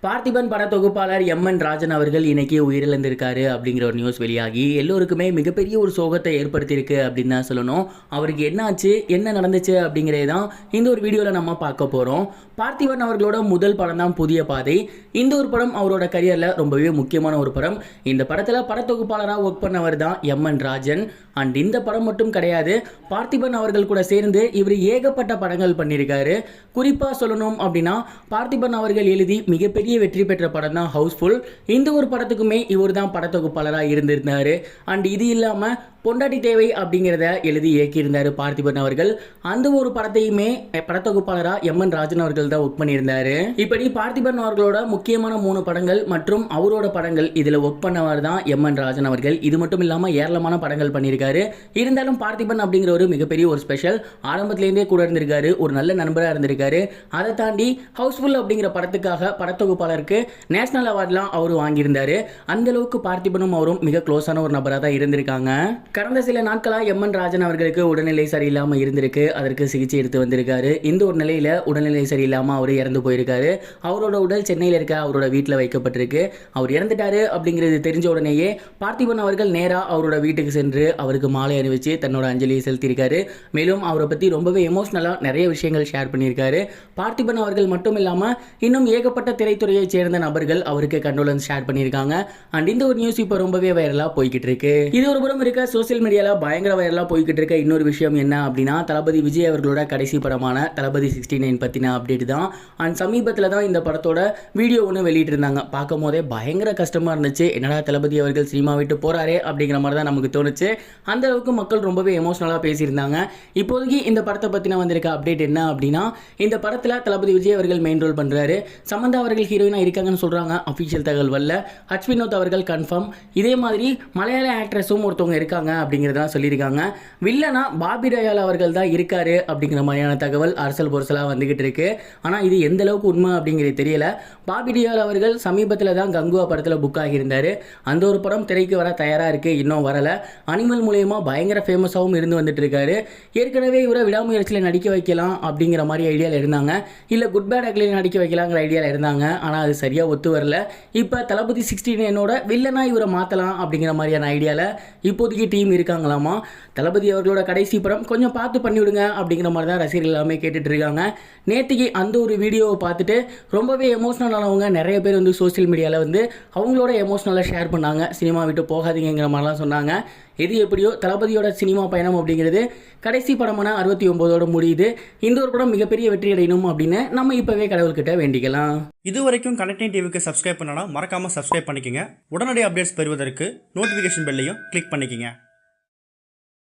பார்த்திபன் பட தொகுப்பாளர் எம்.என். ராஜன் அவர்கள் இன்னைக்கு உயிரிழந்திருக்காரு அப்படிங்கிற ஒரு நியூஸ் வெளியாகி எல்லோருக்குமே மிகப்பெரிய ஒரு சோகத்தை ஏற்படுத்தியிருக்கு அப்படின்னு தான் சொல்லணும். அவருக்கு என்ன ஆச்சு, என்ன நடந்துச்சு அப்படிங்கிறத தான் இந்த ஒரு வீடியோவில் நம்ம பார்க்க போகிறோம். பார்த்திபன் அவர்களோட முதல் படம் தான் புதிய பாதை. இந்த ஒரு படம் அவரோட கரியரில் ரொம்பவே முக்கியமான ஒரு படம். இந்த படத்தில் படத்தொகுப்பாளராக ஒர்க் பண்ணவர் தான் எம்.என். ராஜன். அண்ட் இந்த படம் மட்டும் கிடையாது, பார்த்திபன் அவர்கள் கூட சேர்ந்து இவர் ஏகப்பட்ட படங்கள் பண்ணியிருக்காரு. குறிப்பாக சொல்லணும் அப்படின்னா பார்த்திபன் அவர்கள் எழுதி மிகப்பெரிய வெற்றி பெற்ற படம் தான் ஹவுஸ்ஃபுல். இந்த ஒரு படத்துக்குமே இவர் தான் படத்தொகுப்பாளராக இருந்திருந்தார். அண்ட் இது இல்லாமல் பொண்டாட்டி தேவை அப்படிங்கிறத எழுதி இயக்கியிருந்தார் பார்த்திபன் அவர்கள். அந்த ஒரு படத்தையுமே படத்தொகுப்பாளராக எம்.என். ராஜன் அவர்கள் தான் ஒர்க் பண்ணியிருந்தார். இப்படி பார்த்திபன் அவர்களோட முக்கியமான 3 படங்கள் மற்றும் அவரோட படங்கள் இதில் ஒர்க் பண்ணவர் தான் எம்.என். ராஜன் அவர்கள். இது மட்டும் இல்லாமல் ஏராளமான படங்கள் பண்ணியிருக்காரு. இருந்தாலும் பார்த்திபன் அப்படிங்கிற ஒரு மிகப்பெரிய ஒரு ஸ்பெஷல். ஆரம்பத்திலேருந்தே கூட இருந்திருக்காரு, ஒரு நல்ல நண்பராக இருந்திருக்காரு. அதை தாண்டி ஹவுஸ்ஃபுல் அப்படிங்கிற படத்துக்காக படத்தொகுப்பாளருக்கு நேஷனல் அவார்ட்லாம் அவர் வாங்கியிருந்தார். அந்த அளவுக்கு பார்த்திபனும் அவரும் மிக க்ளோஸான ஒரு நபராக தான் இருந்திருக்காங்க. கடந்த சில நாட்களாக எம்.என். ராஜன் அவர்களுக்கு உடல்நிலை சரியில்லாமல் இருந்திருக்கு. அதற்கு சிகிச்சை எடுத்து வந்திருக்காரு. இந்த ஒரு நிலையில் உடல்நிலை சரியில்லாமல் அவர் இறந்து போயிருக்காரு. அவரோட உடல் சென்னையில் இருக்க அவரோட வீட்டில் வைக்கப்பட்டிருக்கு. அவர் இறந்துட்டாரு அப்படிங்கிறது தெரிஞ்ச உடனேயே பார்த்திபன் அவர்கள் நேராக அவரோட வீட்டுக்கு சென்று அவருக்கு மாலை அணிவிச்சு தன்னோட அஞ்சலியை செலுத்தியிருக்காரு. மேலும் அவரை பற்றி ரொம்பவே எமோஷ்னலாக நிறைய விஷயங்கள் ஷேர் பண்ணியிருக்காரு. பார்த்திபன் அவர்கள் மட்டும் இல்லாமல் இன்னும் ஏகப்பட்ட திரைத்துறையை சேர்ந்த நபர்கள் அவருக்கு கண்டோலன்ஸ் ஷேர் பண்ணியிருக்காங்க. அண்ட் இந்த ஒரு நியூஸ் இப்போ ரொம்பவே வைரலாக போய்கிட்டு இருக்கு. இது ஒரு புறம் இருக்க சோசியல் மீடியாவில் பயங்கர வைரலாக போய்கிட்டு இருக்க இன்னொரு விஷயம் என்ன அப்படின்னா, தளபதி விஜய் அவர்களோட கடைசி படமான தளபதி 69 பற்றின அப்டேட் தான். அண்ட் சமீபத்தில் தான் இந்த படத்தோட வீடியோ ஒன்று வெளியிட்டிருந்தாங்க. பார்க்கும் போதே பயங்கர கஷ்டமாக இருந்துச்சு. என்னடா தளபதி அவர்கள் சினிமா விட்டு போகிறாரே அப்படிங்கிற மாதிரி தான் நமக்கு தோணுச்சு. அந்த அளவுக்கு மக்கள் ரொம்பவே எமோஷனலாக பேசியிருந்தாங்க. இப்போதைக்கு இந்த படத்தை பற்றின வந்திருக்க அப்டேட் என்ன அப்படின்னா, இந்த படத்தில் தளபதி விஜய் அவர்கள் மெயின் ரோல் பண்ணுறாரு. சமந்தா அவர்கள் ஹீரோயினாக இருக்காங்கன்னு சொல்கிறாங்க. அஃபிஷியல் தகவல் வரல. ஹச் வினோத் அவர்கள் கன்ஃபார்ம். இதே மாதிரி மலையாள ஆக்ட்ரஸும் ஒருத்தவங்க இருக்காங்க அப்படிங்கிறதெல்லாம் சொல்லியிருக்காங்க. வில்லனா பாபி டயால் அவர்கள் தான் இருக்காரு அப்படிங்கிற மாதிரியான தகவல் அரசல் பொருசலாக வந்துகிட்டு இருக்கு. ஆனால் இது எந்த அளவுக்கு உண்மை அப்படிங்கிறது தெரியல. பாபி டயால் அவர்கள் சமீபத்தில் தான் கங்குவா படத்தில் புக் ஆகியிருந்தார். அந்த ஒரு படம் திரைக்கு வர தயாராக இருக்கு, இன்னும் வரலை. அனிமல் மூலயமா பயங்கர ஃபேமஸாகவும் இருந்து வந்துட்டு இருக்காரு. ஏற்கனவே இவரை விடாமுயற்சியில் நடிக்க வைக்கலாம் அப்படிங்கிற மாதிரி ஐடியாவில் இருந்தாங்க. இல்லை குட் பேட் அக்லியில் நடிக்க வைக்கலாங்கிற ஐடியாவில் இருந்தாங்க. ஆனால் அது சரியாக ஒத்து வரல. இப்போ தளபதி 69 வில்லனா இவரை மாற்றலாம் அப்படிங்கிற மாதிரியான ஐடியாவில் இப்போதைக்கு டீம் இருக்காங்களாமா. தளபதி அவர்களோட கடைசி படம் கொஞ்சம் பார்த்து பண்ணிவிடுங்க அப்படிங்கிற மாதிரி தான் ரசிகர்கள் எல்லாமே கேட்டுட்டு இருக்காங்க. நேற்றுக்கு அந்த ஒரு வீடியோவை பார்த்துட்டு ரொம்பவே எமோஷனல் ஆனவங்க நிறைய பேர் வந்து சோசியல் மீடியாவில் வந்து அவங்களோட எமோஷனலாக ஷேர் பண்ணாங்க. சினிமா விட்டு போகாதீங்கிற மாதிரிலாம் சொன்னாங்க. எது எப்படியோ தளபதியோட சினிமா பயணம் அப்படிங்கிறது கடைசி படமான 69ஓட முடியுது. இந்த ஒரு படம் மிகப்பெரிய வெற்றி அடையணும் அப்படின்னு நம்ம இப்போவே கடவுள்கிட்ட வேண்டிக்கலாம். இது வரைக்கும் கனெக்டிங் டிவிக்கு சப்ஸ்கிரைப் பண்ணனா மறக்காமல் சப்ஸ்கிரைப் பண்ணிக்கங்க. உடனடி அப்டேட்ஸ் பெறுவதற்கு நோட்டிஃபிகேஷன் பெல்லையும் கிளிக் பண்ணிக்கங்க.